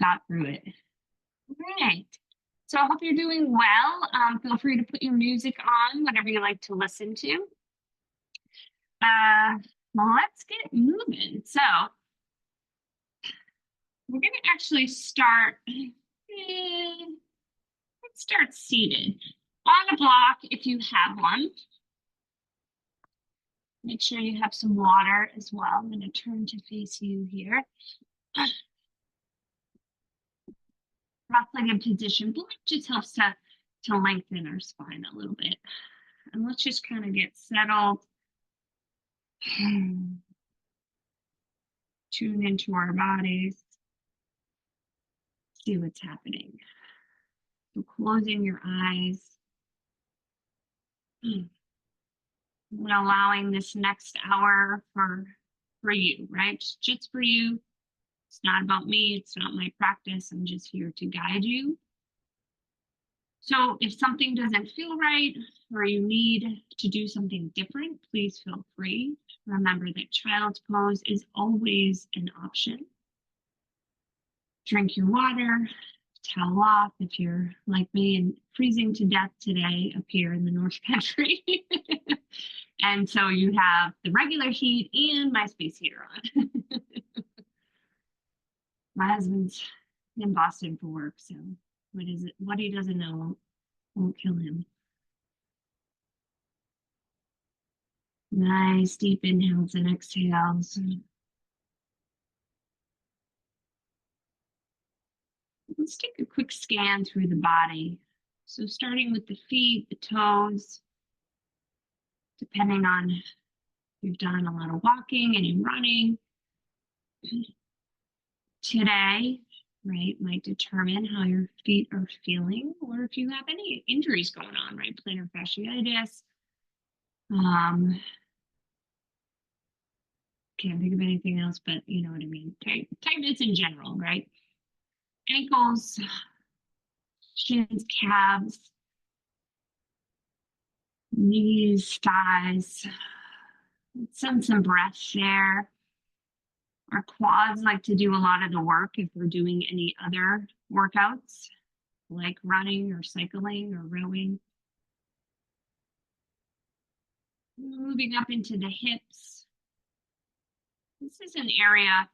got through it. All right. So I hope you're doing well. Feel free to put your music on, whatever you like to listen to. Well, let's get moving. So we're going to actually start. Let's start seated on a block if you have one. Make sure you have some water as well. I'm going to turn to face you here. Cross-legged position. Block just helps to lengthen our spine a little bit. And let's just kind of get settled. Tune into our bodies. See what's happening. So closing your eyes. And allowing this next hour for you, right? Just for you. It's not about me. It's not my practice. I'm just here to guide you. So if something doesn't feel right or you need to do something different, please feel free. Remember that child's pose is always an option. Drink your water, towel off if you're like me and freezing to death today up here in the North Country. And so you have the regular heat and my space heater on. My husband's in Boston for work, so what he doesn't know won't kill him. Nice deep inhales and exhales. Let's take a quick scan through the body. So starting with the feet, the toes, depending on if you've done a lot of walking, any running. Today, right, might determine how your feet are feeling or if you have any injuries going on, right? Plantar fasciitis. Can't think of anything else, but you know what I mean. Tightness in general, right? Ankles, shins, calves, knees, thighs. Send some breath there. Our quads like to do a lot of the work if we're doing any other workouts, like running or cycling or rowing. Moving up into the hips. This is an area,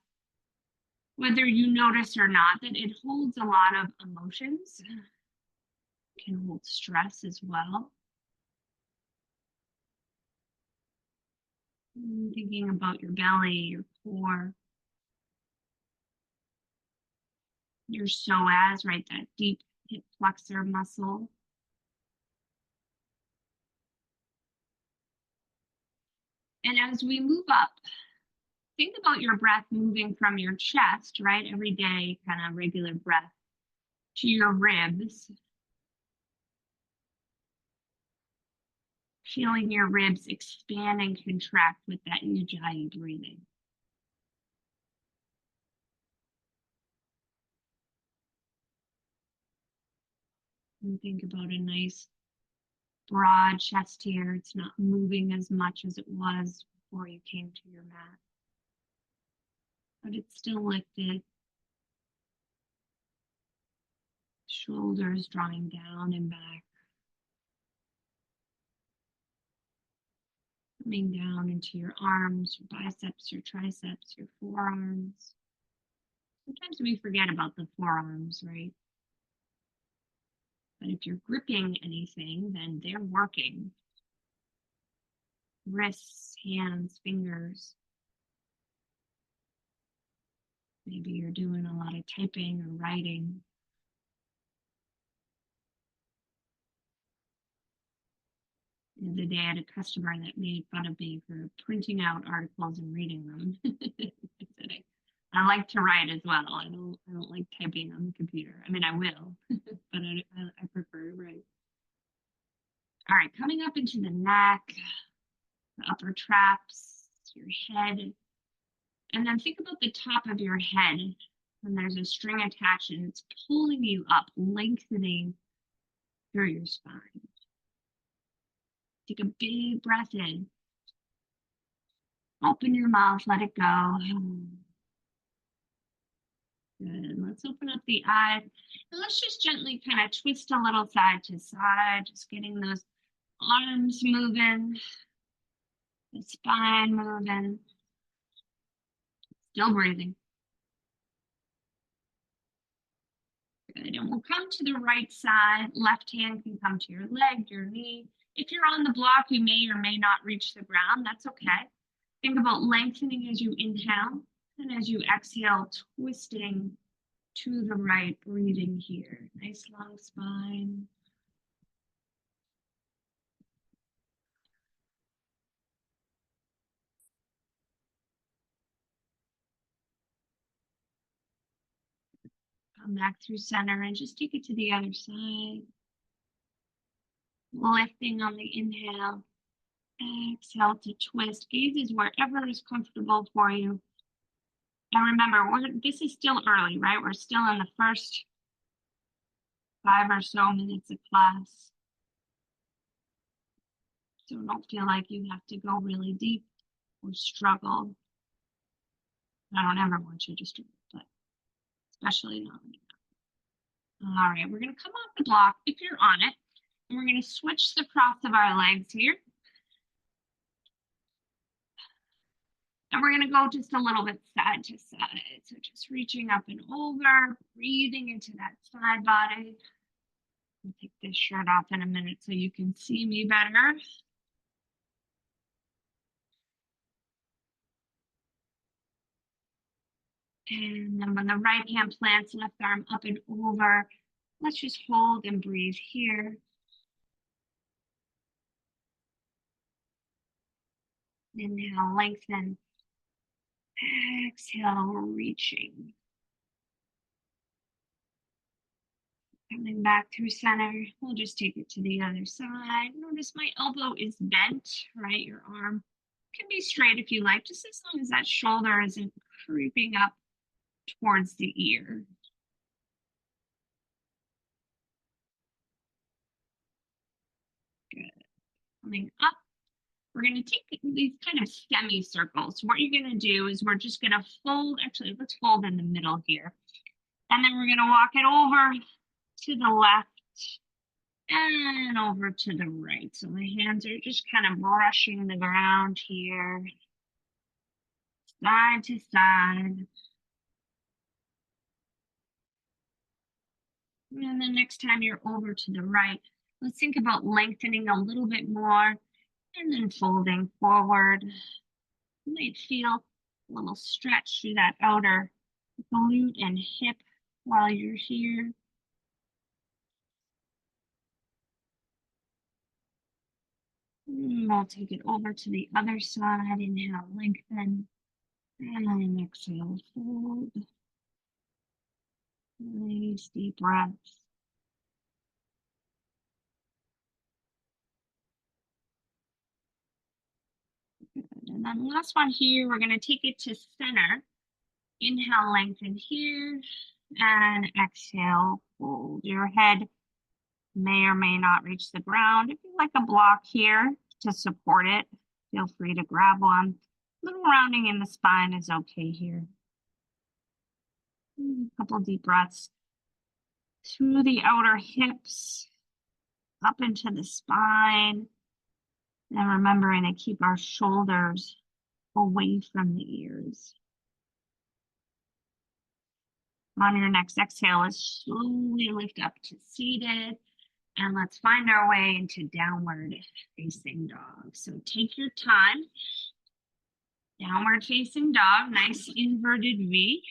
whether you notice or not, that it holds a lot of emotions. It can hold stress as well. Thinking about your belly, your core, your psoas, right? That deep hip flexor muscle. And as we move up, think about your breath moving from your chest, right? Every day, kind of regular breath, to your ribs. Feeling your ribs expand and contract with that Ujjayi breathing. And think about a nice broad chest here. It's not moving as much as it was before you came to your mat, but it's still lifted. Shoulders drawing down and back. Coming down into your arms, your biceps, your triceps, your forearms. Sometimes we forget about the forearms, right? But if you're gripping anything, then they're working. Wrists, hands, fingers. Maybe you're doing a lot of typing or writing. The other day I had a customer that made fun of me for printing out articles and reading them. I like to write as well. I don't like typing on the computer. I mean, I will, but I prefer to write. All right, coming up into the neck, the upper traps, your head. And then think about the top of your head when there's a string attached and it's pulling you up, lengthening through your spine. Take a big breath in. Open your mouth, let it go. Good. Let's open up the eyes. And let's just gently kind of twist a little side to side, just getting those arms moving, the spine moving. Still breathing. Good. And we'll come to the right side. Left hand can come to your leg, your knee. If you're on the block, you may or may not reach the ground. That's okay. Think about lengthening as you inhale, and as you exhale, twisting to the right, breathing here. Nice long spine. Come back through center and just take it to the other side. Lifting on the inhale. Exhale to twist. Gaze is wherever is comfortable for you. And remember, this is still early, right? We're still in the first 5 or so minutes of class. So don't feel like you have to go really deep or struggle. I don't ever want you to struggle, but especially not right now. All right, we're going to come off the block if you're on it, and we're going to switch the cross of our legs here. And we're going to go just a little bit side to side. So just reaching up and over, breathing into that side body. I'll take this shirt off in a minute so you can see me better. And then when the right hand plants, left arm up and over. Let's just hold and breathe here. Inhale, lengthen. Exhale, reaching. Coming back through center. We'll just take it to the other side. Notice my elbow is bent, right? Your arm can be straight if you like, just as long as that shoulder isn't creeping up towards the ear. Good. Coming up, we're going to take these kind of semicircles. What you're going to do is we're just going to fold, actually, let's fold in the middle here. And then we're going to walk it over to the left and over to the right. So my hands are just kind of brushing the ground here, side to side. And then next time you're over to the right, let's think about lengthening a little bit more and then folding forward. You might feel a little stretch through that outer glute and hip while you're here. We'll take it over to the other side. Inhale, lengthen. And then exhale, fold. Nice deep breaths. Good. And then last one here, we're going to take it to center. Inhale, lengthen here. And exhale, fold. Your head may or may not reach the ground. If you like a block here to support it, feel free to grab one. A little rounding in the spine is okay here. A couple deep breaths through the outer hips, up into the spine. And remembering to keep our shoulders away from the ears. On your next exhale, let's slowly lift up to seated. And let's find our way into downward facing dog. So take your time. Downward facing dog, nice inverted V.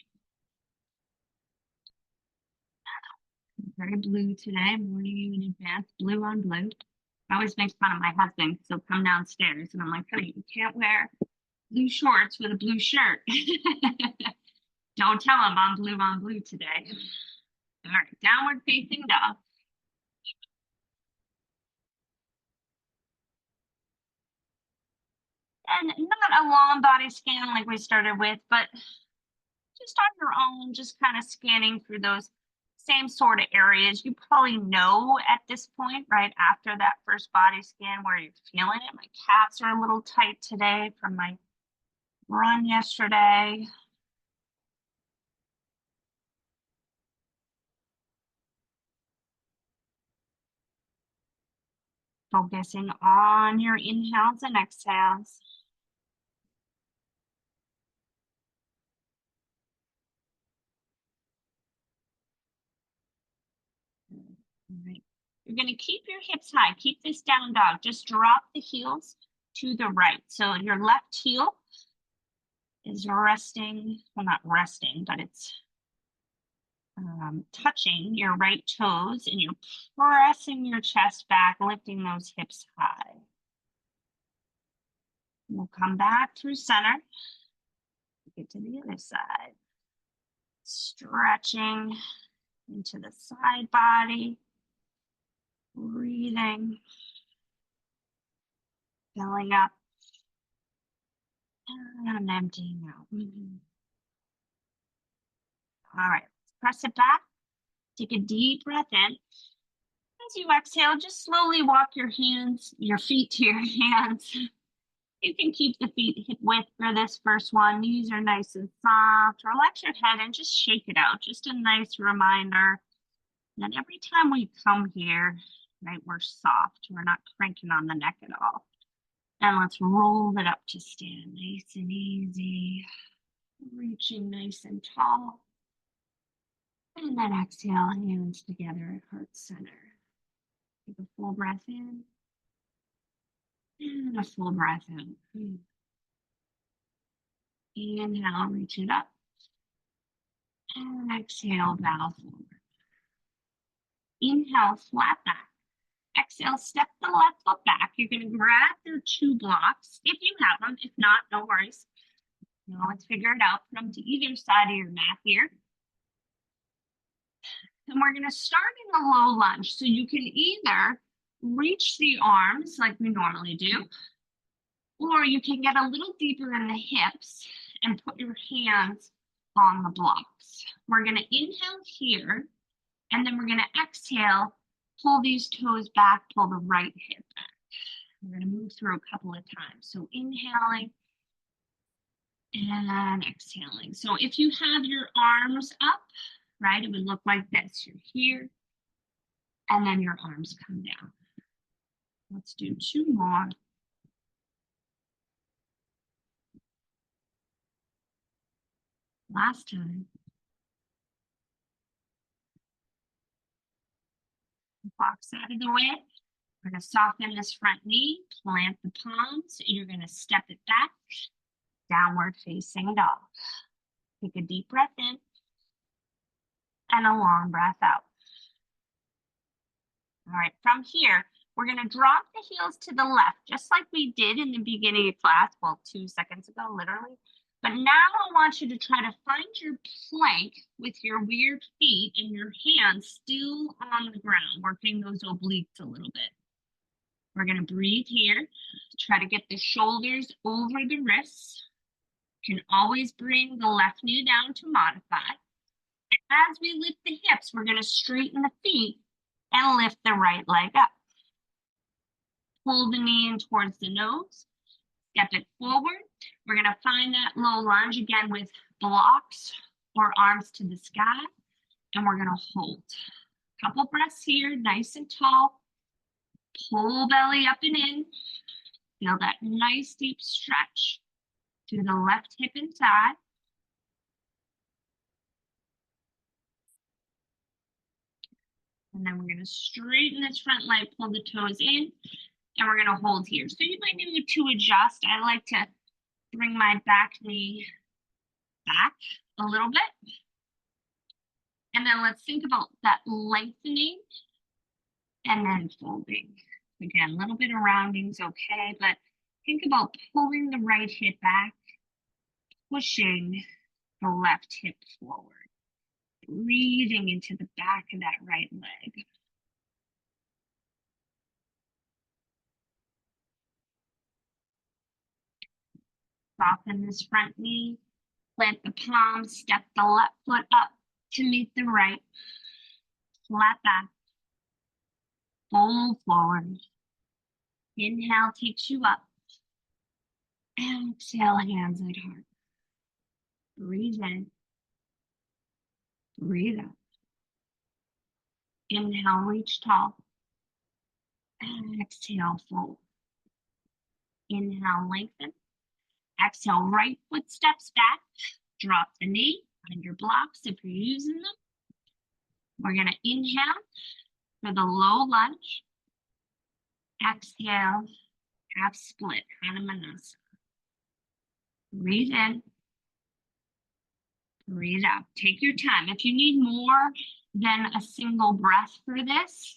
Very blue today, I'm warning you in advance, blue on blue. I always make fun of my husband, so he'll come downstairs and I'm like, honey, you can't wear blue shorts with a blue shirt. Don't tell him I'm blue on blue today. All right, downward facing dog. And not a long body scan like we started with, but just on your own, just kind of scanning through those same sort of areas. You probably know at this point, right after that first body scan, where you're feeling it. My calves are a little tight today from my run yesterday. Focusing on your inhales and exhales. All right. You're going to keep your hips high. Keep this down dog. Just drop the heels to the right. So your left heel is resting, well, not resting, but it's touching your right toes, and you're pressing your chest back, lifting those hips high. We'll come back through center. Get to the other side. Stretching into the side body. Breathing. Filling up. And emptying out. All right, press it back. Take a deep breath in. As you exhale, just slowly walk your feet to your hands. You can keep the feet hip width for this first one. Knees are nice and soft. Relax your head and just shake it out. Just a nice reminder that every time we come here, right, we're soft. We're not cranking on the neck at all. And let's roll it up to stand nice and easy. Reaching nice and tall. And then exhale, hands together at heart center. Take a full breath in. And a full breath out. Inhale, reach it up. And exhale, bow forward. Inhale, flat back. Exhale, step the left foot back. You're going to grab your two blocks if you have them. If not, no worries. Now let's figure it out. Put them to either side of your mat here. And we're going to start in a low lunge. So you can either reach the arms like we normally do, or you can get a little deeper in the hips and put your hands on the blocks. We're going to inhale here, and then we're going to exhale, pull these toes back, pull the right hip back. We're going to move through a couple of times. So inhaling and exhaling. So if you have your arms up, right, it would look like this. You're here, and then your arms come down. Let's do two more. Last time. Box out of the way. We're going to soften this front knee, plant the palms. You're going to step it back, downward facing dog. Take a deep breath in and a long breath out. All right, from here, we're going to drop the heels to the left, just like we did in the beginning of class, well, 2 seconds ago, literally. But now I want you to try to find your plank with your weird feet and your hands still on the ground, working those obliques a little bit. We're going to breathe here. Try to get the shoulders over the wrists. You can always bring the left knee down to modify. As we lift the hips, we're going to straighten the feet and lift the right leg up. Pull the knee in towards the nose. Step it forward. We're going to find that low lunge again with blocks or arms to the sky. And we're going to hold. Couple breaths here, nice and tall. Pull belly up and in. Feel that nice deep stretch to the left hip and thigh. And then we're going to straighten this front leg, pull the toes in, and we're going to hold here. So you might need to adjust. I like to bring my back knee back a little bit. And then let's think about that lengthening and then folding. Again, a little bit of rounding's okay, but think about pulling the right hip back, pushing the left hip forward, breathing into the back of that right leg. Soften this front knee, plant the palms, step the left foot up to meet the right, flat back, fold forward. Inhale takes you up, and exhale, hands at heart. Breathe in, breathe out. Inhale, reach tall. Exhale, fold. Inhale, lengthen. Exhale, right foot steps back. Drop the knee. Find your blocks if you're using them. We're going to inhale for the low lunge. Exhale, half split, Hanumanasana. Breathe in. Breathe out. Take your time. If you need more than a single breath for this,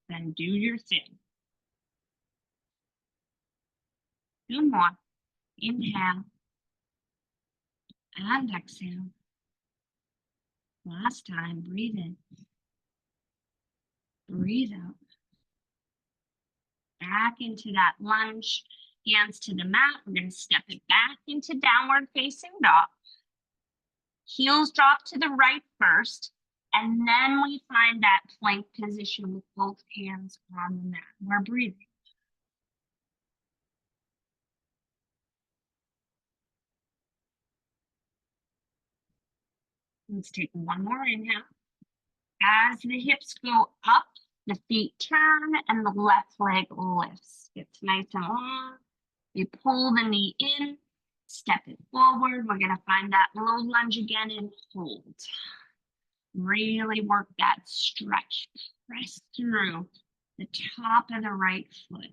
then do your thing. 2 more. Inhale and exhale. Last time, breathe in. Breathe out. Back into that lunge. Hands to the mat. We're going to step it back into downward facing dog. Heels drop to the right first, and then we find that plank position with both hands on the mat. We're breathing. Let's take one more inhale. As the hips go up, the feet turn and the left leg lifts. It's nice and long. You pull the knee in, step it forward. We're going to find that low lunge again and hold. Really work that stretch. Press through the top of the right foot.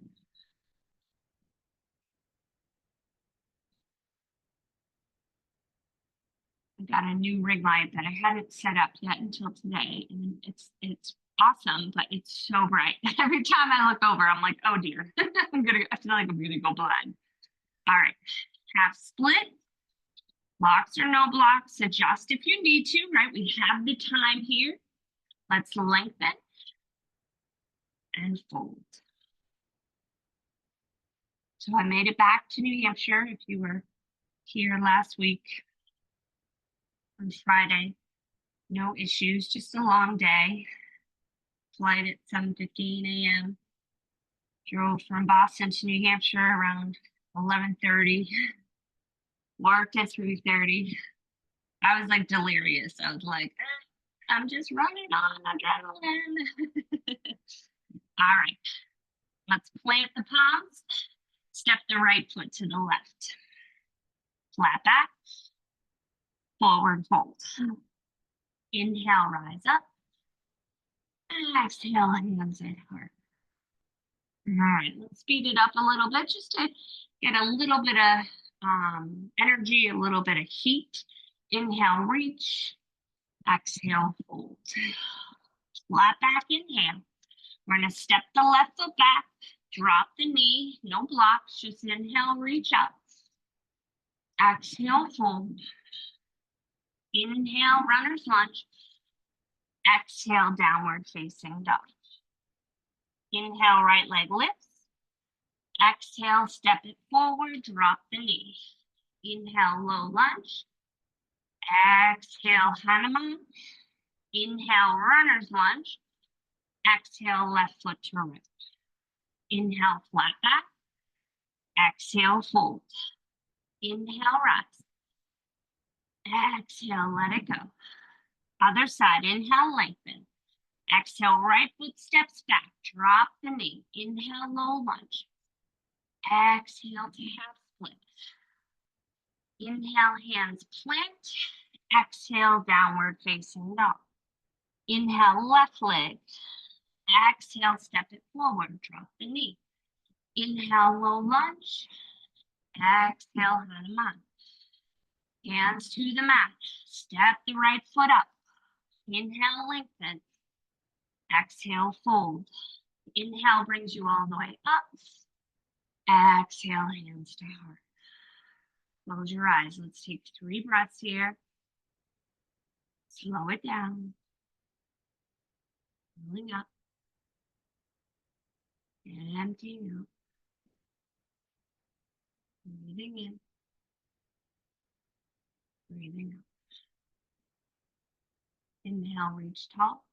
I got a new ring light that I hadn't set up yet until today, and it's awesome, but it's so bright. Every time I look over, I'm like, oh dear, I feel like I'm gonna go blind. All right, half split. Blocks or no blocks, adjust if you need to, right? We have the time here. Let's lengthen and fold. So I made it back to New Hampshire. If you were here last week on Friday, no issues, just a long day. Flight at 7:15 a.m. Drove from Boston to New Hampshire around 11:30. Worked at 3:30. I was like delirious. I was like, I'm just running on adrenaline. All right, let's plant the palms. Step the right foot to the left. Flat back. Forward fold. Inhale, rise up. Exhale, hands at heart. All right, let's speed it up a little bit just to get a little bit of energy, a little bit of heat. Inhale, reach. Exhale, fold. Flat back, inhale. We're going to step the left foot back, drop the knee, no blocks, just inhale, reach up. Exhale, fold. Inhale, runner's lunge. Exhale, downward facing dog. Inhale, right leg lifts. Exhale, step it forward, drop the knee. Inhale, low lunge. Exhale, Hanuman. Inhale, runner's lunge. Exhale, left foot to right. Inhale, flat back. Exhale, fold. Inhale, rise. Exhale, let it go. Other side, inhale, lengthen. Exhale, right foot steps back. Drop the knee. Inhale, low lunge. Exhale to half split. Inhale, hands plant. Exhale, downward facing dog. Inhale, left leg. Exhale, step it forward. Drop the knee. Inhale, low lunge. Exhale, Hanuman. Hands to the mat. Step the right foot up. Inhale, lengthen. Exhale, fold. Inhale brings you all the way up. Exhale, hands to heart. Close your eyes. Let's take 3 breaths here. Slow it down. Filling up. And emptying out. Breathing in. Breathing out. Inhale, reach tall.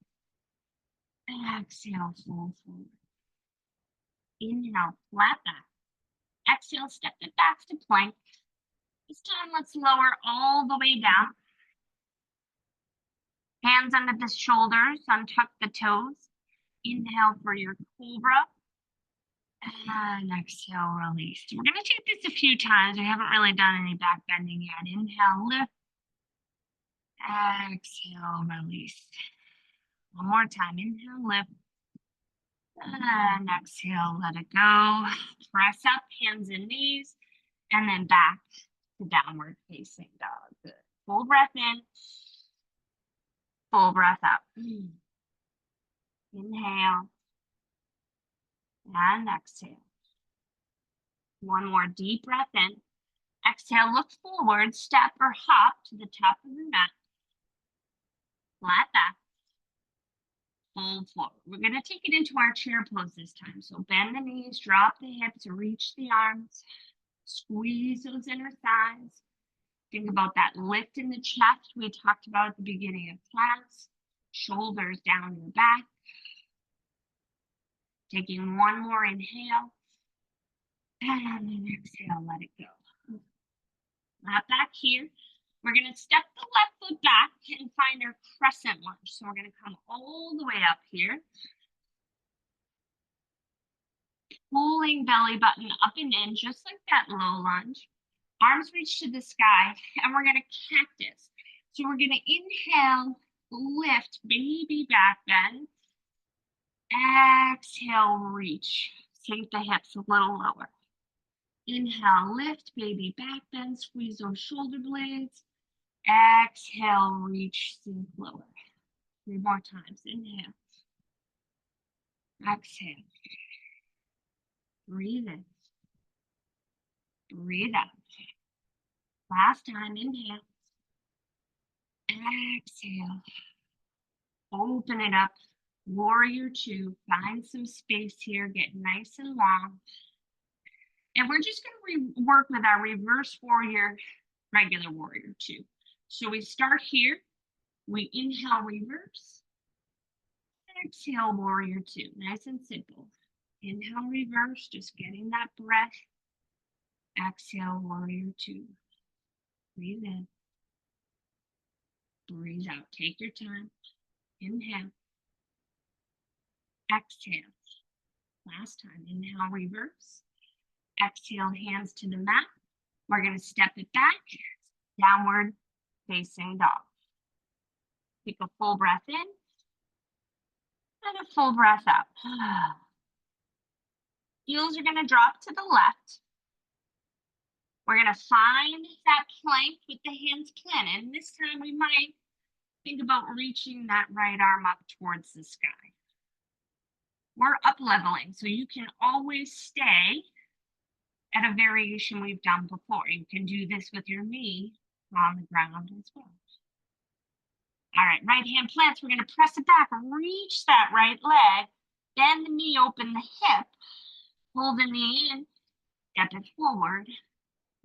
Exhale, fold forward. Inhale, flat back. Exhale, step it back to plank. This time, let's lower all the way down. Hands under the shoulders, untuck the toes. Inhale for your cobra. And exhale, release. We're going to take this a few times. We haven't really done any back bending yet. Inhale, lift. Exhale, release. One more time. Inhale, lift. And exhale, let it go. Press up, hands and knees, and then back to downward facing dog. Good. Full breath in. Full breath out. Inhale. And exhale. One more deep breath in. Exhale, look forward, step or hop to the top of the mat. Flat back. Fold forward. We're going to take it into our chair pose this time. So bend the knees, drop the hips, reach the arms, squeeze those inner thighs. Think about that lift in the chest we talked about at the beginning of class. Shoulders down your back. Taking one more inhale. And then exhale, let it go. Flat back here. We're going to step the left foot back and find our crescent lunge. So we're going to come all the way up here. Pulling belly button up and in, just like that low lunge. Arms reach to the sky, and we're going to cactus. So we're going to inhale, lift, baby back bend. Exhale, reach. Sink the hips a little lower. Inhale, lift, baby back bend, squeeze those shoulder blades. Exhale, reach, sink lower. 3 more times. Inhale. Exhale. Breathe in. Breathe out. Last time, inhale. Exhale. Open it up. Warrior 2. Find some space here. Get nice and long. And we're just going to work with our reverse warrior, regular warrior 2. So we start here. We inhale, reverse. Exhale, warrior 2. Nice and simple. Inhale, reverse. Just getting that breath. Exhale, warrior 2. Breathe in. Breathe out. Take your time. Inhale. Exhale. Last time. Inhale, reverse. Exhale, hands to the mat. We're going to step it back. Downward facing dog. Take a full breath in. And a full breath out. Heels are going to drop to the left. We're going to find that plank with the hands planted. And this time we might think about reaching that right arm up towards the sky. We're up leveling, so you can always stay at a variation we've done before. You can do this with your knee on the ground as well. All right, right hand plants. We're going to press it back, reach that right leg, bend the knee, open the hip, pull the knee in, step it forward,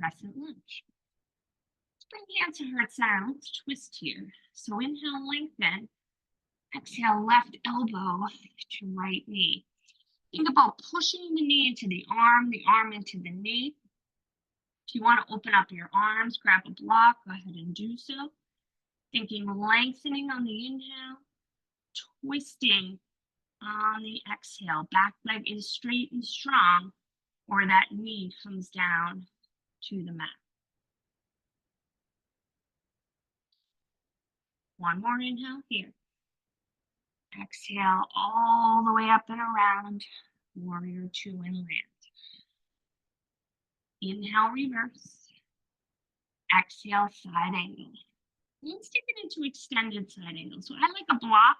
crescent lunge. Let's bring hands to heart center. Let's twist here. So inhale, lengthen. Exhale, left elbow to right knee. Think about pushing the knee into the arm into the knee. If you want to open up your arms, grab a block, go ahead and do so. Thinking lengthening on the inhale, twisting on the exhale. Back leg is straight and strong, or that knee comes down to the mat. One more inhale here. Exhale all the way up and around, warrior 2 and land. Inhale, reverse. Exhale, side angle. Let's take it into extended side angle. So I like a block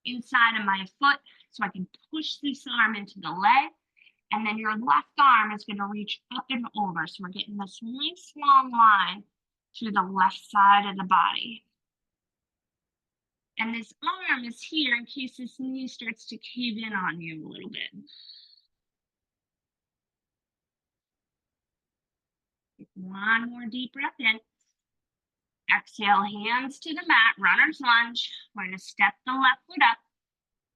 inside of my foot so I can push this arm into the leg. And then your left arm is going to reach up and over. So we're getting this nice long line through the left side of the body. And this arm is here in case this knee starts to cave in on you a little bit. Take one more deep breath in. Exhale, hands to the mat, runner's lunge. We're going to step the left foot up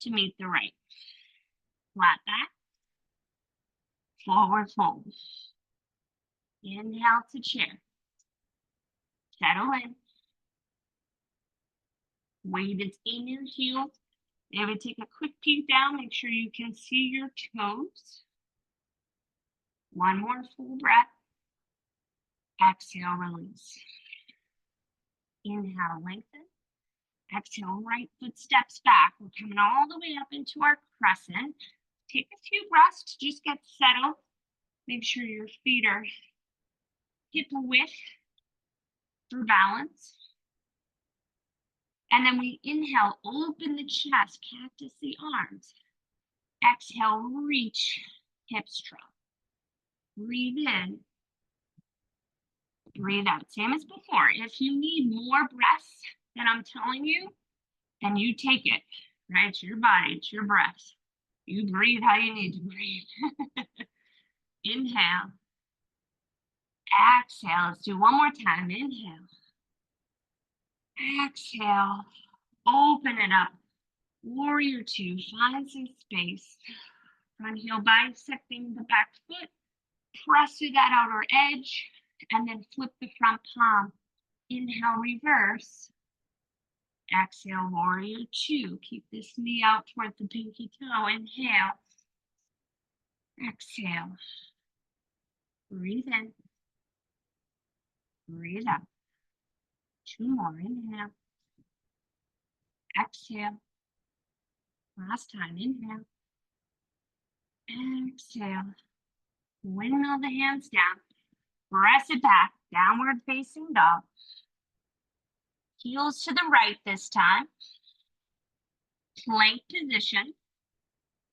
to meet the right. Flat back. Forward fold. Inhale to chair. Settle in. Weight is in your heels. Maybe take a quick peek down. Make sure you can see your toes. One more full breath. Exhale, release. Inhale, lengthen. Exhale, right foot steps back. We're coming all the way up into our crescent. Take a few breaths to just get settled. Make sure your feet are hip width for balance. And then we inhale, open the chest, cactus the arms. Exhale, reach, hips drop. Breathe in, breathe out. Same as before. If you need more breaths than I'm telling you, then you take it, right? It's your body, it's your breath. You breathe how you need to breathe. Inhale. Exhale. Let's do one more time. Inhale. Exhale. Open it up. Warrior two. Find some space. Front heel bisecting the back foot. Press through that outer edge. And then flip the front palm. Inhale, reverse. Exhale, warrior two. Keep this knee out toward the pinky toe. Inhale. Exhale. Breathe in. Breathe out. Two more. Inhale. Exhale. Last time. Inhale. Exhale. Windmill the hands down. Press it back. Downward facing dog. Heels to the right this time. Plank position.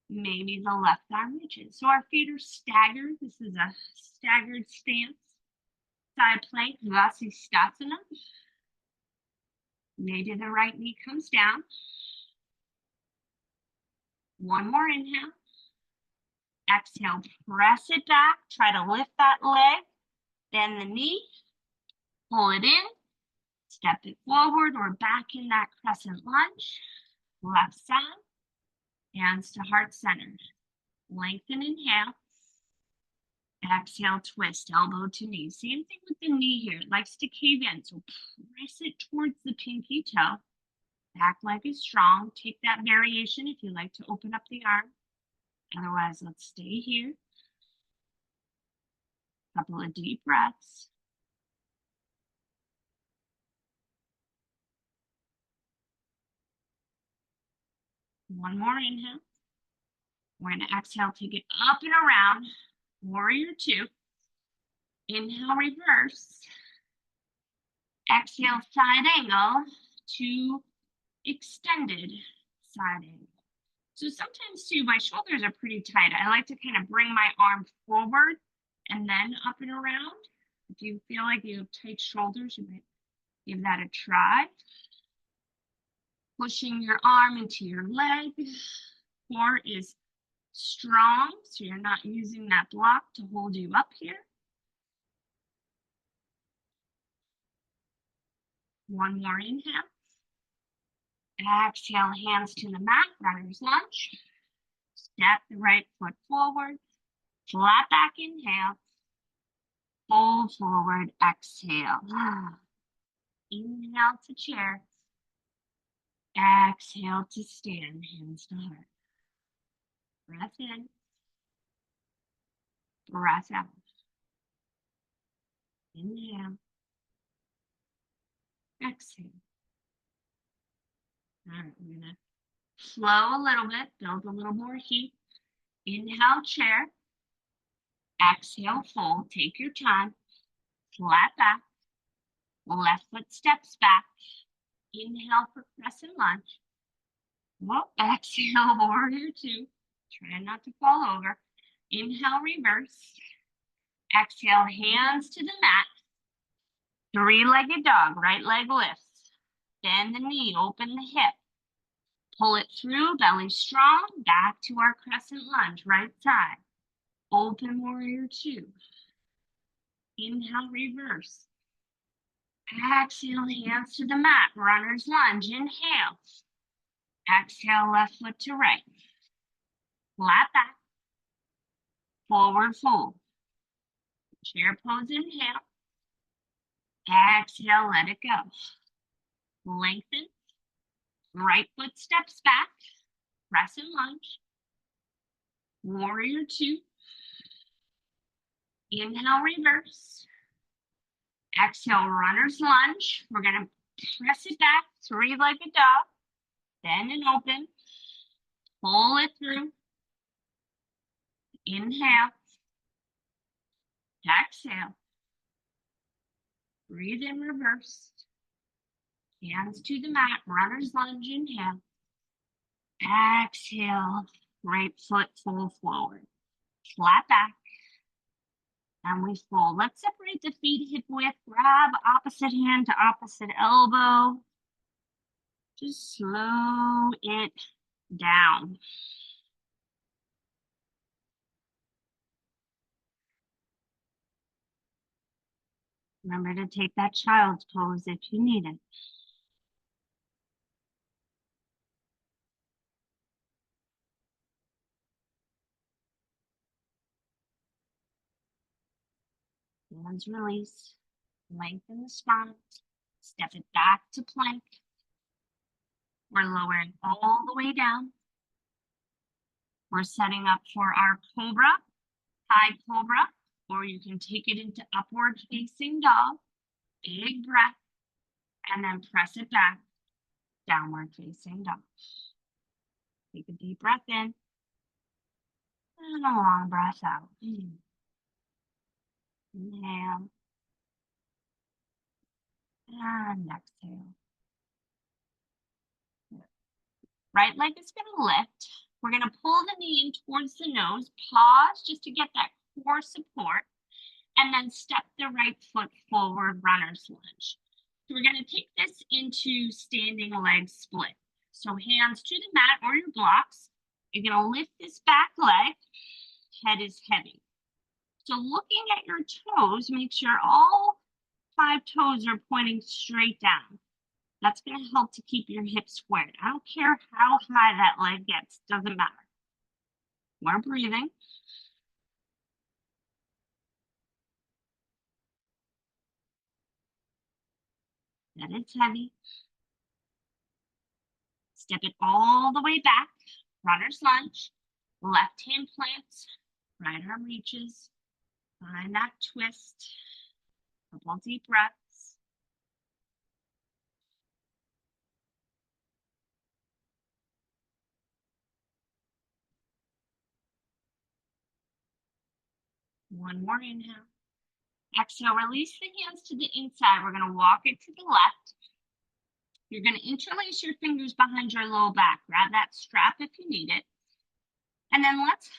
Maybe the left arm reaches. So our feet are staggered. This is a staggered stance. Side plank, Vasisthasana. Maybe the right knee comes down. One more inhale. Exhale, press it back. Try to lift that leg. Bend the knee. Pull it in. Step it forward or back in that crescent lunge. Left side. Hands to heart center. Lengthen, inhale. Exhale, twist, elbow to knee. Same thing with the knee here. It likes to cave in, so press it towards the pinky toe. Back leg is strong. Take that variation if you like to open up the arm. Otherwise, let's stay here. Couple of deep breaths. One more inhale. We're going to exhale, take it up and around. Warrior two. Inhale, reverse. Exhale, side angle to extended side angle. So sometimes too, my shoulders are pretty tight. I like to kind of bring my arm forward and then up and around. If you feel like you have tight shoulders, you might give that a try. Pushing your arm into your leg. Core is strong, so you're not using that block to hold you up here. One more inhale. Exhale, hands to the mat, runner's lunge. Step the right foot forward. Flat back, inhale. Fold forward, exhale. Inhale to chair. Exhale to stand, hands to heart. Breath in. Breath out. Inhale. Exhale. All right, we're gonna flow a little bit, build a little more heat. Inhale, chair. Exhale, fold. Take your time. Flat back. Left foot steps back. Inhale for crescent lunge. Well, exhale, warrior two. Try not to fall over. Inhale, reverse. Exhale, hands to the mat. Three-legged dog, right leg lifts. Bend the knee, open the hip. Pull it through, belly strong. Back to our crescent lunge, right side. Open warrior two. Inhale, reverse. Exhale, hands to the mat, runner's lunge. Inhale. Exhale, left foot to right. Flat back. Forward fold. Chair pose, inhale. Exhale, let it go. Lengthen. Right foot steps back. Crescent lunge. Warrior two. Inhale, reverse. Exhale, runner's lunge. We're going to press it back, three-legged dog. Bend and open. Pull it through. Inhale. Exhale. Breathe in, reverse. Hands to the mat, runner's lunge, inhale. Exhale, right foot full forward. Flat back. And we fold. Let's separate the feet hip width. Grab opposite hand to opposite elbow. Just slow it down. Remember to take that child's pose if you need it. Hands release. Lengthen the spine. Step it back to plank. We're lowering all the way down. We're setting up for our cobra, high cobra, or you can take it into upward facing dog. Big breath, and then press it back, downward facing dog. Take a deep breath in, and a long breath out. Inhale, and exhale. Right leg is going to lift. We're going to pull the knee in towards the nose, pause just to get that core support, and then step the right foot forward, runner's lunge. So we're going to take this into standing leg split. So hands to the mat or your blocks. You're going to lift this back leg. Head is heavy. So looking at your toes, make sure all 5 toes are pointing straight down. That's going to help to keep your hips squared. I don't care how high that leg gets, doesn't matter. We're breathing. That it's heavy. Step it all the way back. Runner's lunge. Left hand plants. Right arm reaches. Find that twist. Couple deep breaths. One more inhale. Exhale, release the hands to the inside. We're going to walk it to the left. You're going to interlace your fingers behind your low back. Grab that strap if you need it. And then let's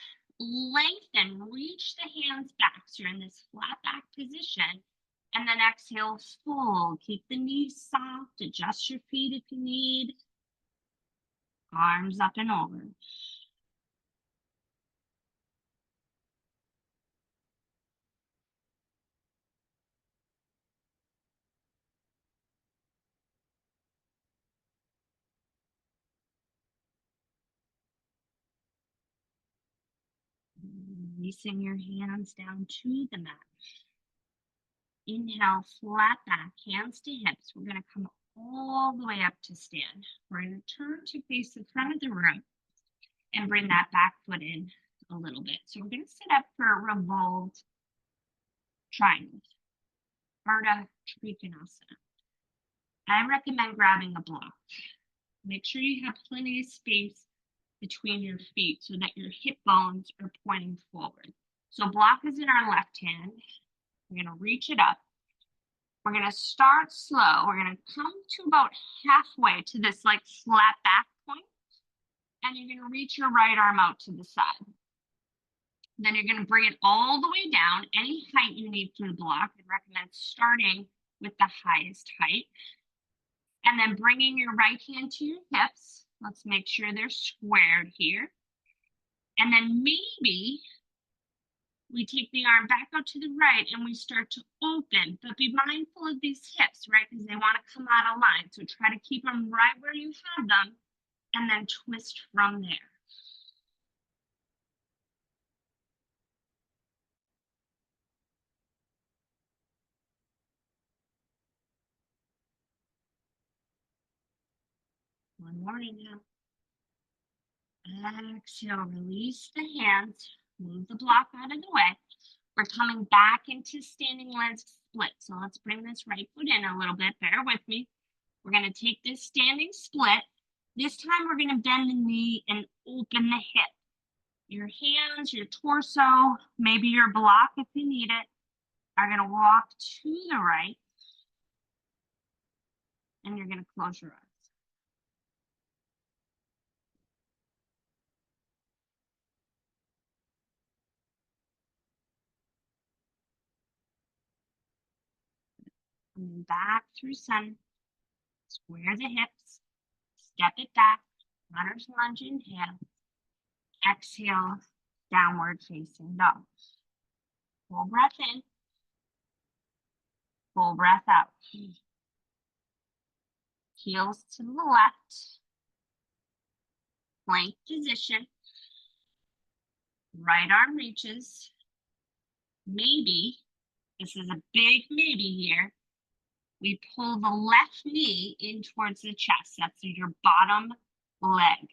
lengthen, reach the hands back. So you're in this flat back position. And then exhale, fold. Keep the knees soft. Adjust your feet if you need. Arms up and over. Releasing your hands down to the mat. Inhale, flat back, hands to hips. We're going to come all the way up to stand. We're going to turn to face the front of the room and bring that back foot in a little bit. So we're going to sit up for a revolved triangle, Ardha Trikonasana. I recommend grabbing a block. Make sure you have plenty of space between your feet so that your hip bones are pointing forward. So block is in our left hand. We're going to reach it up. We're going to start slow. We're going to come to about halfway to this like flat back point. And you're going to reach your right arm out to the side. Then you're going to bring it all the way down. Any height you need for the block, I'd recommend starting with the highest height. And then bringing your right hand to your hips. Let's make sure they're squared here. And then maybe we take the arm back out to the right and we start to open, but be mindful of these hips, right? Because they want to come out of line. So try to keep them right where you have them and then twist from there. One more inhale. Exhale, release the hands, move the block out of the way. We're coming back into standing leg split. So let's bring this right foot in a little bit. Bear with me. We're going to take this standing split. This time we're going to bend the knee and open the hip. Your hands, your torso, maybe your block if you need it, are going to walk to the right. And you're going to close your eyes. Coming back through center. Square the hips. Step it back. Runner's lunge, inhale. Exhale, downward facing dog. Full breath in. Full breath out. Heels to the left. Plank position. Right arm reaches. Maybe, this is a big maybe here, we pull the left knee in towards the chest. That's your bottom leg.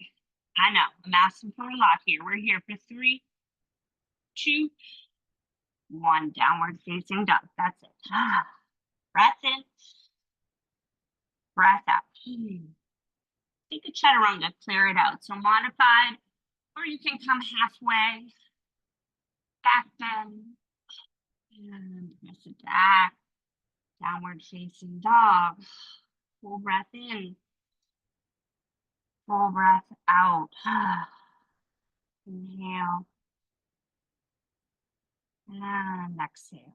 I know, I'm asking for a lot here. We're here for 3, 2, 1. Downward facing dog. That's it. Breath in. Breath out. Take a chaturanga, clear it out. So modified, or you can come halfway. Back bend. And press it back. Downward facing dog. Full breath in. Full breath out. Inhale. And exhale.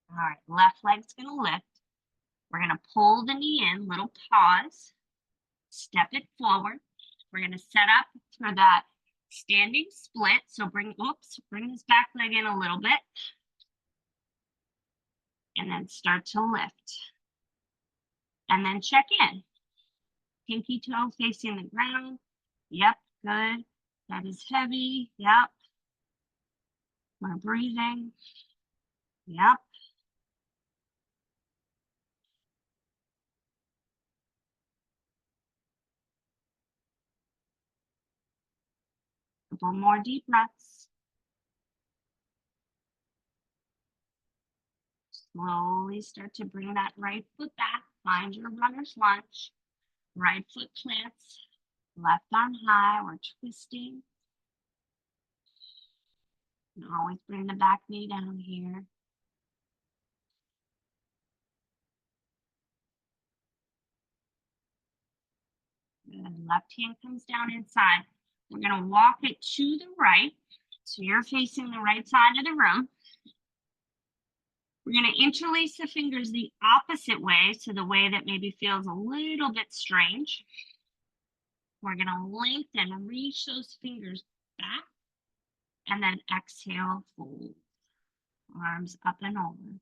All right, left leg's gonna lift. We're gonna pull the knee in, little pause. Step it forward. We're gonna set up for that standing split. So bring this back leg in a little bit. And then start to lift. And then check in. Pinky toe facing the ground. Yep, good. That is heavy. Yep. We're breathing. Yep. Couple more deep breaths. Slowly start to bring that right foot back. Find your runner's lunge. Right foot plants. Left arm high. We're twisting. And always bring the back knee down here. Good. Left hand comes down inside. We're going to walk it to the right. So you're facing the right side of the room. We're going to interlace the fingers the opposite way, so the way that maybe feels a little bit strange. We're going to lengthen and reach those fingers back. And then exhale, fold. Arms up and over.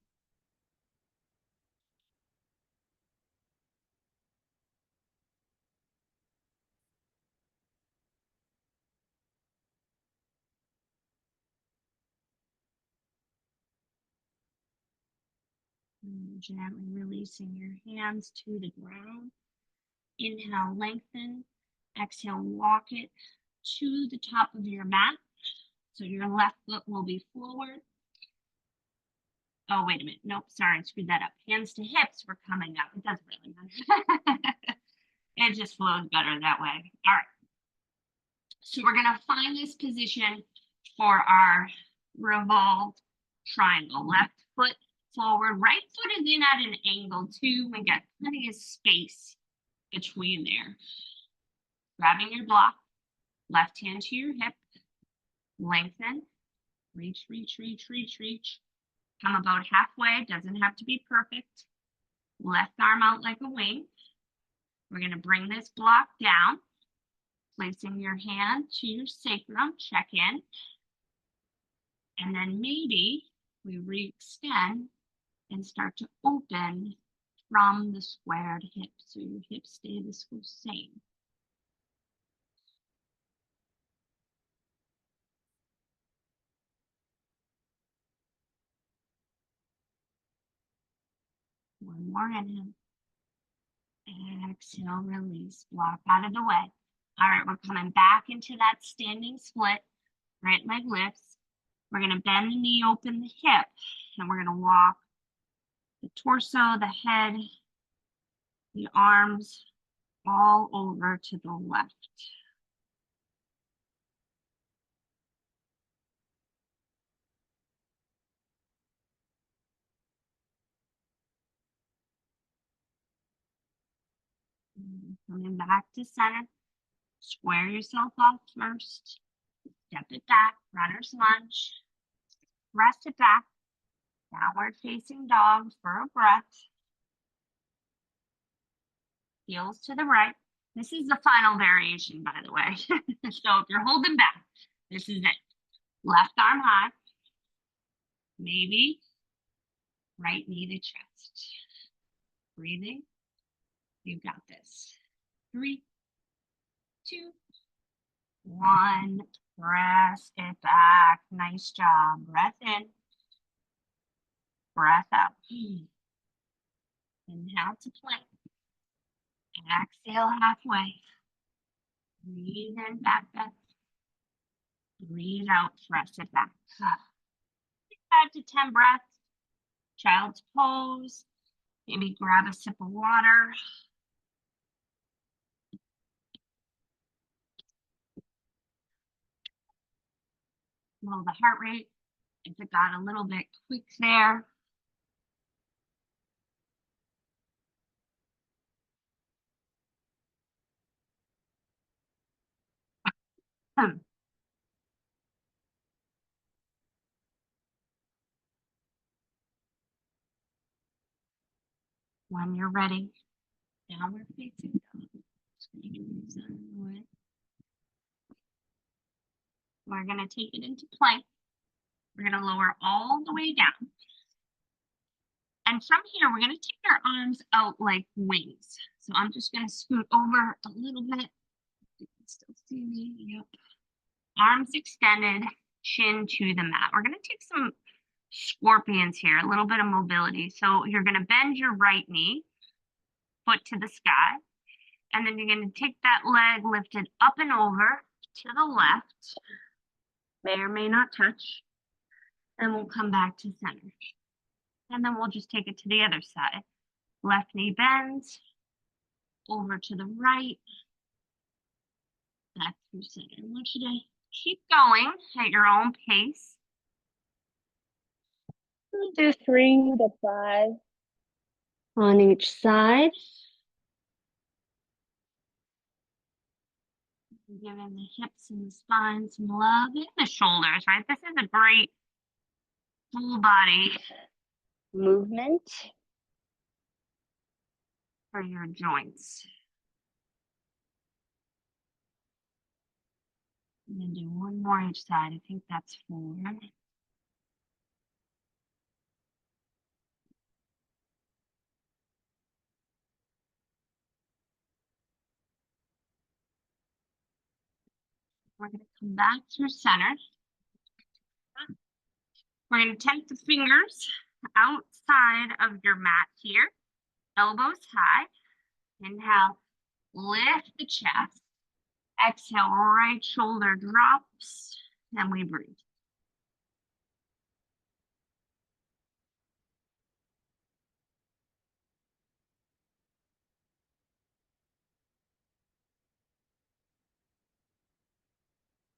And gently releasing your hands to the ground. Inhale, lengthen. Exhale, walk it to the top of your mat. So your left foot will be forward. Oh, wait a minute. Nope, sorry, I screwed that up. Hands to hips, we're coming up. It doesn't really matter. It just flows better that way. All right. So we're going to find this position for our revolved triangle. Left foot forward, right foot is in at an angle too. We got plenty of space between there. Grabbing your block, left hand to your hip, lengthen, reach, reach, reach, reach, reach. Come about halfway, doesn't have to be perfect. Left arm out like a wing. We're going to bring this block down, placing your hand to your sacrum, check in. And then maybe we re-extend and start to open from the squared hip. So your hips stay the same. One more inhale. Exhale, release, block out of the way. All right, we're coming back into that standing split. Right leg lifts. We're gonna bend the knee, open the hip, and we're gonna walk the torso, the head, the arms all over to the left. Coming back to center. Square yourself off first. Step it back, runner's lunge. Rest it back. Downward facing dog for a breath. Heels to the right. This is the final variation, by the way. So if you're holding back, this is it. Left arm high. Maybe right knee to chest. Breathing. You've got this. 3, 2, 1. Press it back. Nice job. Breath in. Breath out. Inhale to plank. Exhale halfway. Breathe in, back bend. Breathe out, press it back. 5 to 10 breaths. Child's pose. Maybe grab a sip of water. Lower the heart rate if it got a little bit quick there. When you're ready, downward facing dog. We're going to take it into plank. We're going to lower all the way down. And from here, we're going to take our arms out like wings. So I'm just going to scoot over a little bit. You can still see me. Yep. Arms extended, chin to the mat. We're going to take some scorpions here, a little bit of mobility. So you're going to bend your right knee, foot to the sky. And then you're going to take that leg lifted up and over to the left. May or may not touch. And we'll come back to center. And then we'll just take it to the other side. Left knee bends, over to the right, back through center. I want you to keep going at your own pace. We'll do 3 to 5 on each side. Giving the hips and the spine some love and the shoulders, right? This is a great full body movement for your joints. I'm going to do 1 more each side. I think that's 4. We're going to come back through center. We're going to take the fingers outside of your mat here. Elbows high. Inhale, lift the chest. Exhale, right shoulder drops. And we breathe.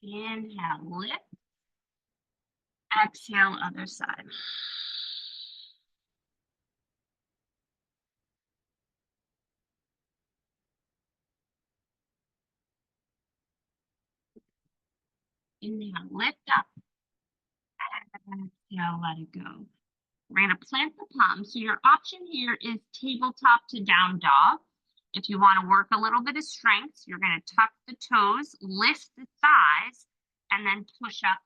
Inhale, lift. Exhale, other side. Inhale, lift up. Exhale, let it go. We're going to plant the palms. So your option here is tabletop to down dog. If you want to work a little bit of strength, you're going to tuck the toes, lift the thighs, and then push up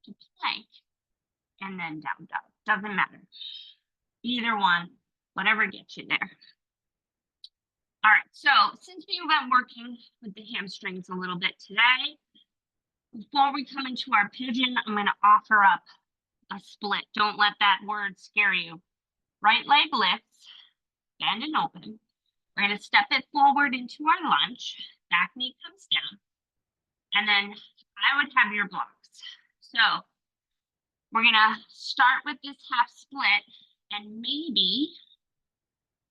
to plank, and then down dog. Doesn't matter. Either one, whatever gets you there. All right, so since we've been working with the hamstrings a little bit today, before we come into our pigeon, I'm going to offer up a split. Don't let that word scare you. Right leg lifts, bend and open. We're going to step it forward into our lunge. Back knee comes down. And then I would have your blocks. So We're gonna start with this half split and maybe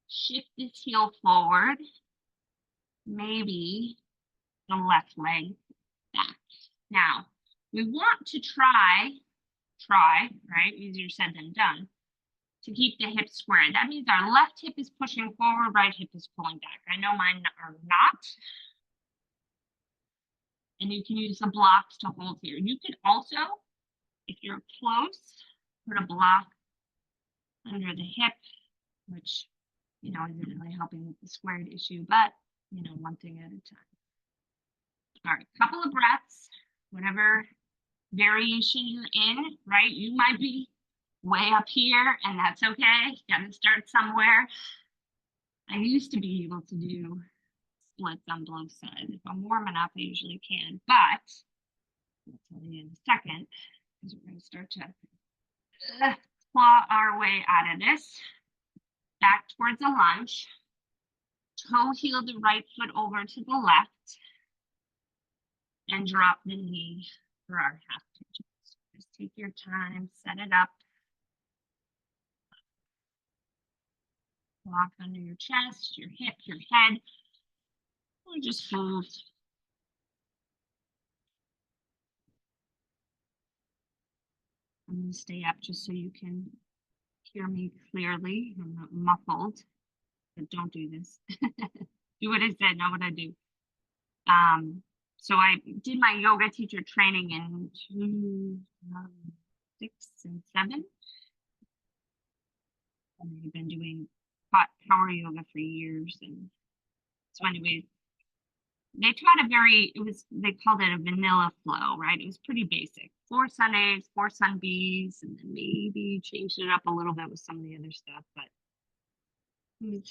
shift this heel forward, maybe the left leg back. Now, we want to try, right? Easier said than done, to keep the hips square. That means our left hip is pushing forward, right hip is pulling back. I know mine are not. And you can use the blocks to hold here. You could also, if you're close, put a block under the hip, which, you know, isn't really helping with the squared issue, but, you know, one thing at a time. All right, couple of breaths, whatever variation you're in, right? You might be way up here, and that's okay. You gotta start somewhere. I used to be able to do splits on both sides. If I'm warm enough, I usually can, but I'll tell you in a second, because we're gonna start to claw our way out of this. Back towards a lunge. Toe heel the right foot over to the left. And drop the knee for our half pigeons. Just take your time, set it up. Lock under your chest, your hip, your head. Or just hold. I'm going to stay up just so you can hear me clearly. I'm not muffled, but don't do this. Do what I said, not what I do. So I did my yoga teacher training in 2006 and 2007. And I've been doing power yoga for years. And so anyways, they taught they called it a vanilla flow, right? It was pretty basic. 4 sun A's, 4 sun B's, and then maybe changed it up a little bit with some of the other stuff, but it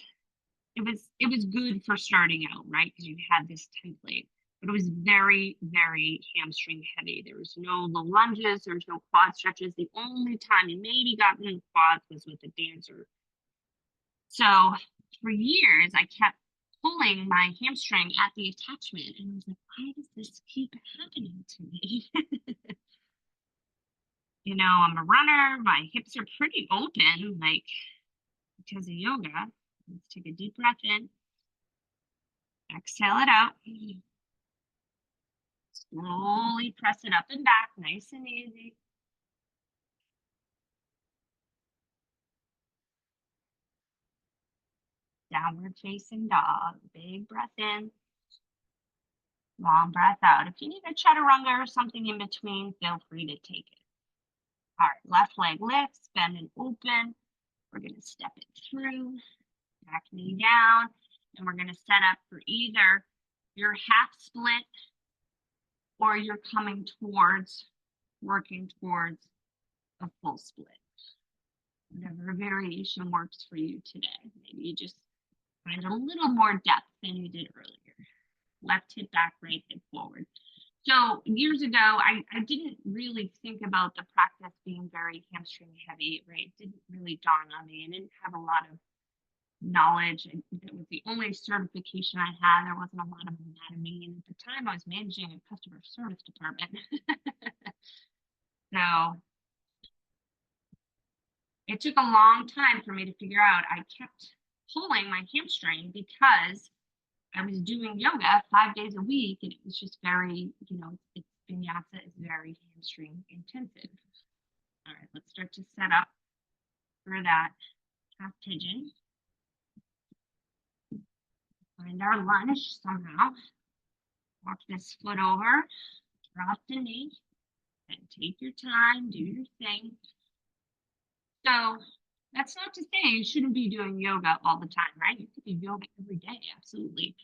was good for starting out, right? Because you had this template, but it was very, very hamstring heavy. There was no low lunges, there was no quad stretches. The only time you maybe got in the quads was with a dancer. So for years, I kept pulling my hamstring at the attachment, and I was like, why does this keep happening to me? You know, I'm a runner, my hips are pretty open, like because of yoga. Let's take a deep breath in, exhale it out. Slowly press it up and back, nice and easy. Downward facing dog, big breath in. Long breath out. If you need a chaturanga or something in between, feel free to take it. All right, left leg lifts, bend and open. We're going to step it through, back knee down, and we're going to set up for either your half split or you're coming towards, working towards a full split. Whatever variation works for you today. Maybe you just find a little more depth than you did earlier. Left hip back, right hip forward. So years ago, I didn't really think about the practice being very hamstring heavy, right? It didn't really dawn on me. I didn't have a lot of knowledge. It was the only certification I had. There wasn't a lot of anatomy. And at the time, I was managing a customer service department. So it took a long time for me to figure out. I kept pulling my hamstring because I was doing yoga 5 days a week, and it was just very, you know, vinyasa is very hamstring intensive. All right, let's start to set up for that half pigeon. Find our lunge somehow. Walk this foot over, drop the knee, and take your time, do your thing. So that's not to say you shouldn't be doing yoga all the time, right? You could do yoga every day, absolutely.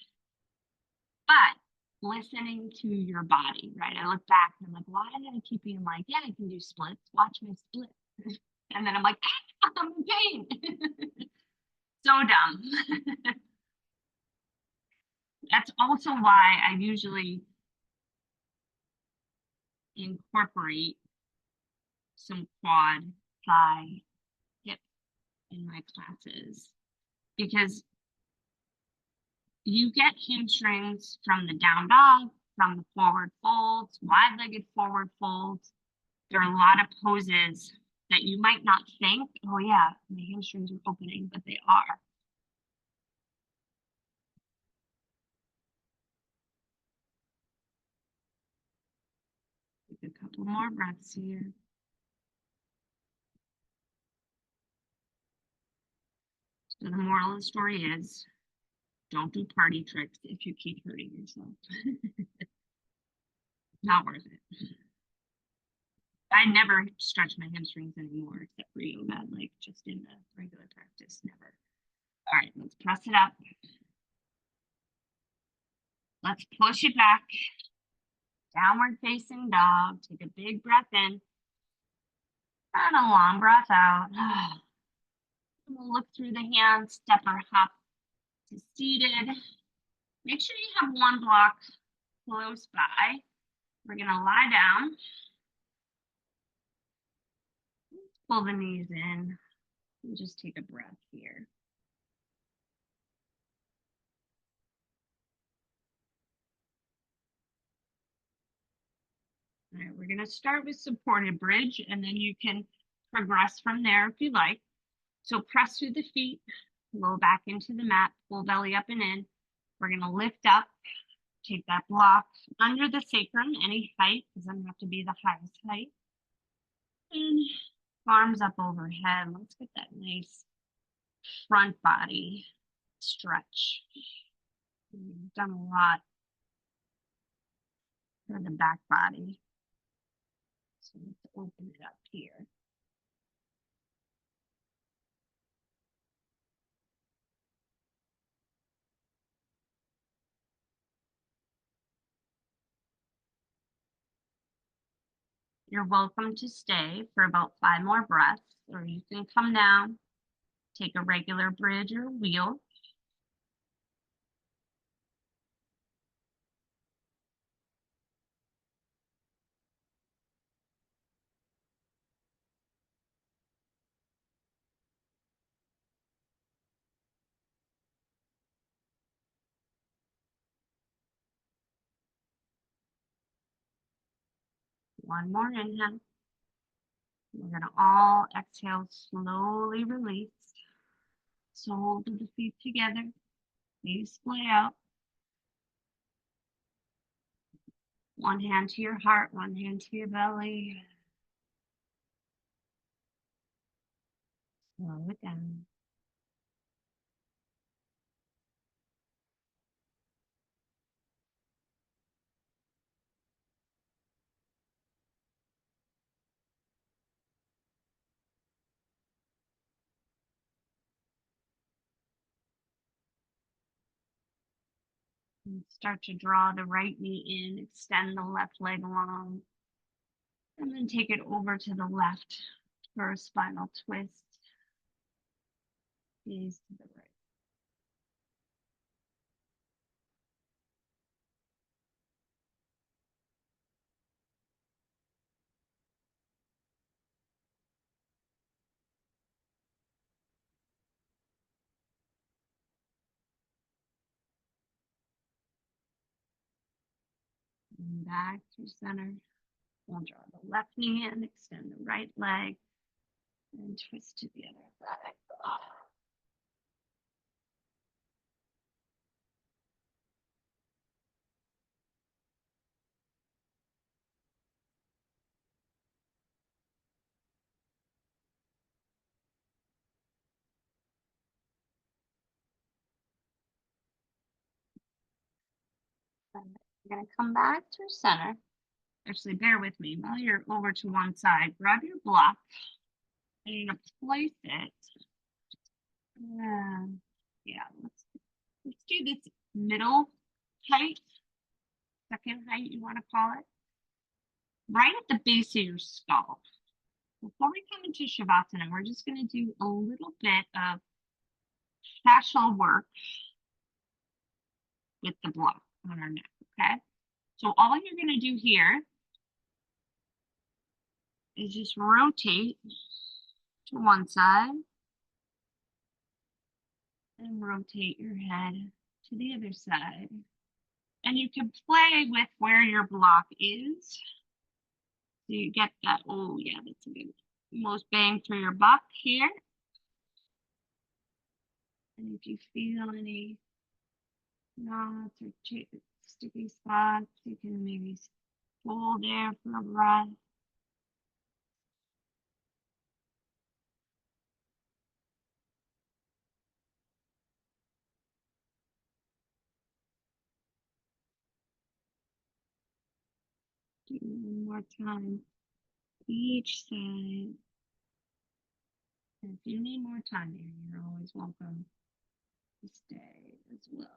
But listening to your body, right? I look back and I'm like, why did I keep being like, yeah, I can do splits, watch my split. And then I'm like, I'm in pain. So dumb. That's also why I usually incorporate some quad, thigh, hip in my classes, because you get hamstrings from the down dog, from the forward folds, wide-legged forward folds. There are a lot of poses that you might not think, oh yeah, my hamstrings are opening, but they are. Take a couple more breaths here. So the moral of the story is, don't do party tricks if you keep hurting yourself. Not worth it. I never stretch my hamstrings anymore except for yoga, like just in the regular practice, never. All right, let's press it up. Let's push it back. Downward facing dog. Take a big breath in and a long breath out. We'll look through the hands, step or hop to seated. Make sure you have one block close by. We're gonna lie down. Pull the knees in and just take a breath here. All right, we're gonna start with supported bridge and then you can progress from there if you like. So press through the feet, low back into the mat, full belly up and in. We're gonna lift up, take that block under the sacrum, any height, doesn't have to be the highest height. And arms up overhead. Let's get that nice front body stretch. We've done a lot for the back body. So let's open it up here. You're welcome to stay for about 5 more breaths, or you can come down, take a regular bridge or wheel. One more inhale. We're going to all exhale, slowly release. Soles of the feet together, knees split out. One hand to your heart, one hand to your belly. Slow it down. And start to draw the right knee in, extend the left leg long, and then take it over to the left for a spinal twist. Gaze to the right. And back to center. We'll draw the left knee in, extend the right leg, and twist to the other leg. You're going to come back to center. Actually, bear with me. While you're over to one side, grab your block and you're going to place it. Yeah, let's do this middle height, second height, you want to call it, right at the base of your skull. Before we come into Shavasana, we're just going to do a little bit of fascial work with the block on our neck, okay? So all you're going to do here is just rotate to one side and rotate your head to the other side. And you can play with where your block is. So you get that, oh yeah, that's a good most bang for your buck here. And if you feel any knots or sticky spots, you can maybe hold there for a breath. Do one more time, each side. And if you need more time here, you're always welcome to stay as well.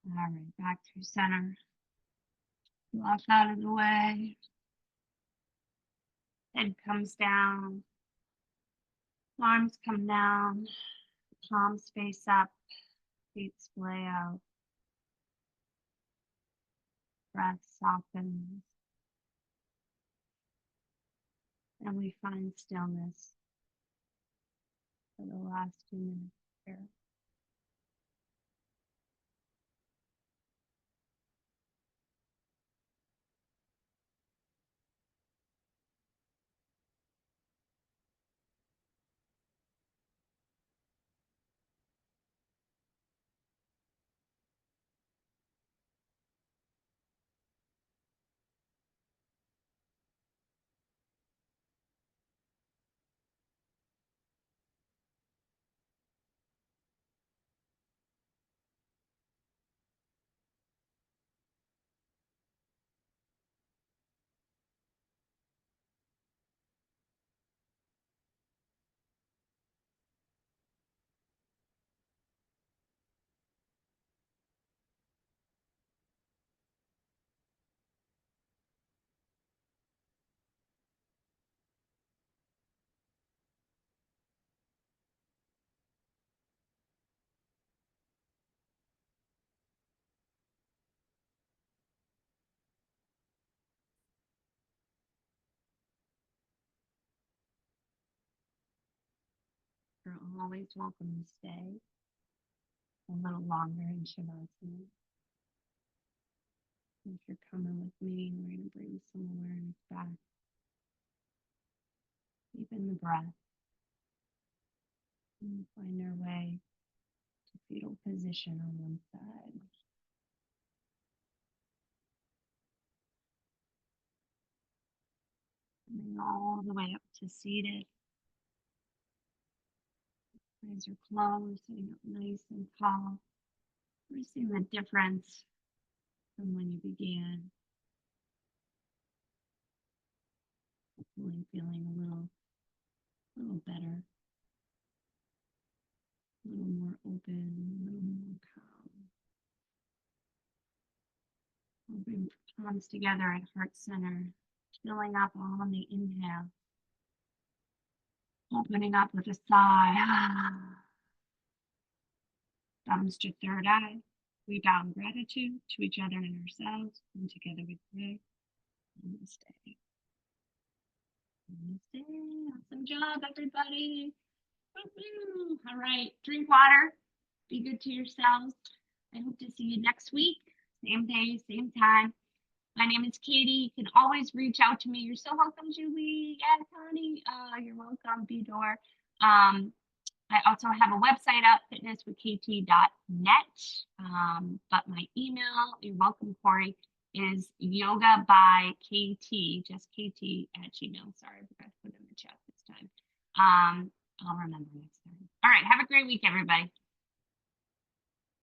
All right, back to center. Block out of the way. Head comes down. Arms come down. Palms face up. Feet splay out. Breath softens. And we find stillness for the last 2 minutes here. You're always welcome to stay a little longer in Shavasana. If you're coming with me, we're going to bring some awareness back. Deepen the breath. And find our way to fetal position on one side. Coming all the way up to seated. Eyes are closed, sitting up nice and tall. We're seeing the difference from when you began. Hopefully feeling a little better, a little more open, a little more calm. We'll bring palms together at heart center, filling up on the inhale. Opening up with a sigh. Thumbs to third eye. We bow in gratitude to each other and ourselves, and together we pray. Namaste. Namaste. Awesome job, everybody. Woo-hoo. All right, drink water. Be good to yourselves. I hope to see you next week. Same day, same time. My name is Katie. You can always reach out to me. You're so welcome, Julie. Yeah, Connie. You're welcome, Bdor. I also have a website up, fitnesswithkt.net. But my email, you're welcome, Corey, is yoga by KT, just KT at Gmail. Sorry, I forgot to put it in the chat this time. I'll remember next time. All right, have a great week, everybody.